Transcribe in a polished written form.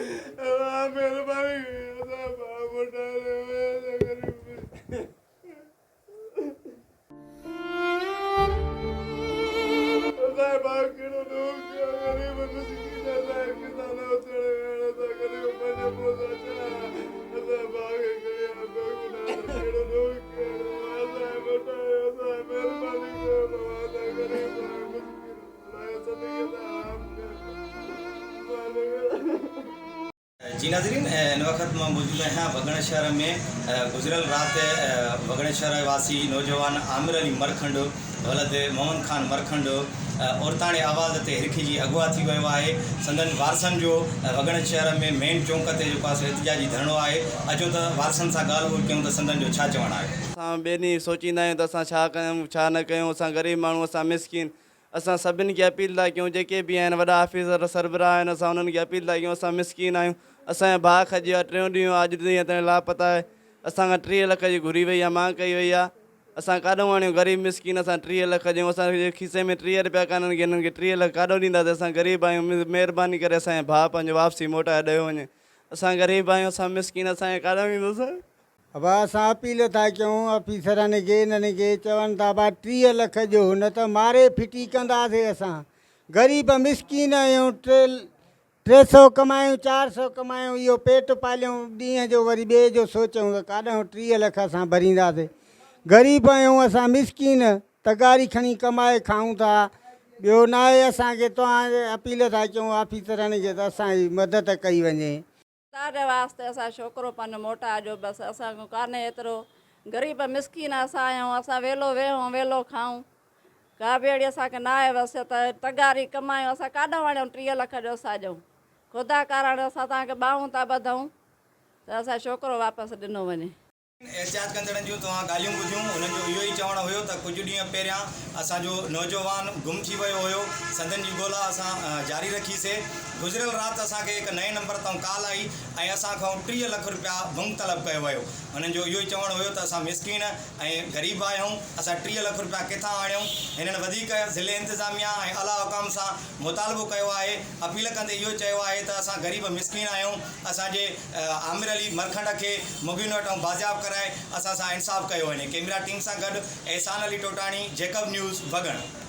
मेहरबानी जी नाज़रीन, इन वक्त मैं मौजूद हैं वगण शहर में। गुजरल रात वगण शहर वासी नौजवान आमिर अली मरखंड वलद मोहम्मद खान मरखंड औरताणे आवाज़ ते हिरखिजी अगवा थी वियो आहे। संदन वारसन जो वगण शहर में मेन चौंक ते जो पास एहतिजाजी धरणो आहे। अचो त वारसन सां ॻाल्हि ॿोल कयूं त संदन जो छा चवणु आहे। असां ॿिए ॾींहुं सोचींदा आहियूं त असां छा कयूं छा न कयूं। असां ग़रीब माण्हू, असां मिसकिन, असां सभिनि खे अपील था कयूं, जेके बि आहिनि वॾा ऑफिसर सरबराह आहिनि, असां उन्हनि खे अपील था कयूं। असां मिसकिन आहियूं। असांजे भाउ खजी आहे 3 ॾींहं अॼु ॾींहं ताईं लापता आहे। असांखां 30 लख जी घुरी वई आहे, मांग कई वई आहे। असां काॾों आणियूं ग़रीब मिसकिन, असां 30 लख ॾियूं, असांजे खीसे में 30 रुपया कान्हनि, हिननि खे 30 लख काॾों ॾींदासीं। असां ग़रीब आहियूं, महिरबानी करे असांजे भाउ पंहिंजो वापसी मोटाए ॾियो वञे। असां ग़रीब आहियूं, असां मिसकिन, असांखे काॾों ॾींदोसीं। अब असां अपील था कयूं ऑफिसरनि खे, इन्हनि खे चवनि था भाई 30 लख ॾियो, न त मारे फिटी कंदासीं। असां ग़रीब मिसकिन आहियूं, 300 कमायूं 400 कमायूं, इहो पेट पालियूं, ॾींहं जो वरी ॿिए जो सोचूं त काॾों 30 लख असां भरींदासीं। ग़रीब आहियूं असां मिसकिन, तगारी खणी कमाए खाऊं था। ॿियो न आहे। असांखे तव्हां अपील था कयूं ऑफिसरनि खे त असांजी मदद कई वञे। असांजे वास्ते असां छोकिरो पंहिंजो मोटाइजो बसि। असांजो कान्हे एतिरो, ग़रीब मिसकिन असां आहियूं। असां वेलो वेहूं वेलो खाऊं, का बि अहिड़ी असांखे न आहे। बसि त तगारी कमायूं, असां काॾों वञूं 30 लख जो असां ॾियूं। ख़ुदा कारण असां तव्हांखे ॿाहूं था ॿधूं त असांजो छोकिरो वापसि ॾिनो वञे। एहतियात कंदड़नि जूं तव्हां ॻाल्हियूं ॿुधियूं। उन्हनि जो इहो ई चवणु हुयो त कुझु ॾींहं पहिरियां असांजो नौजवान गुम थी वियो हुयो। संदन जी ॻोल्हा असां जारी रखीसीं। गुज़िरियल राति असांखे हिकु नए नंबर तां कॉल आई ऐं असांखां 30 लख रुपया भंग तलब कयो वियो। हुननि जो इहो ई चवणु हुयो त असां मिसकिन ऐं ग़रीब आहियूं, असां 30 लख रुपया किथां आणियूं। हिननि वधीक ज़िले इंतिज़ामिया ऐं आला हुकाम सां मुतालबो कयो आहे। अपील कंदे इहो चयो आहे त असां ग़रीब मिसकिन आहियूं। असांजे आमिर अली मरखंड खे मुगियुनि वटां बाज़ियाब कराए असां सां इंसाफ़ कयो वञे। कैमरा टीम सां गॾु एहसान अली टोटाणी, जेकब न्यूज़ वगण।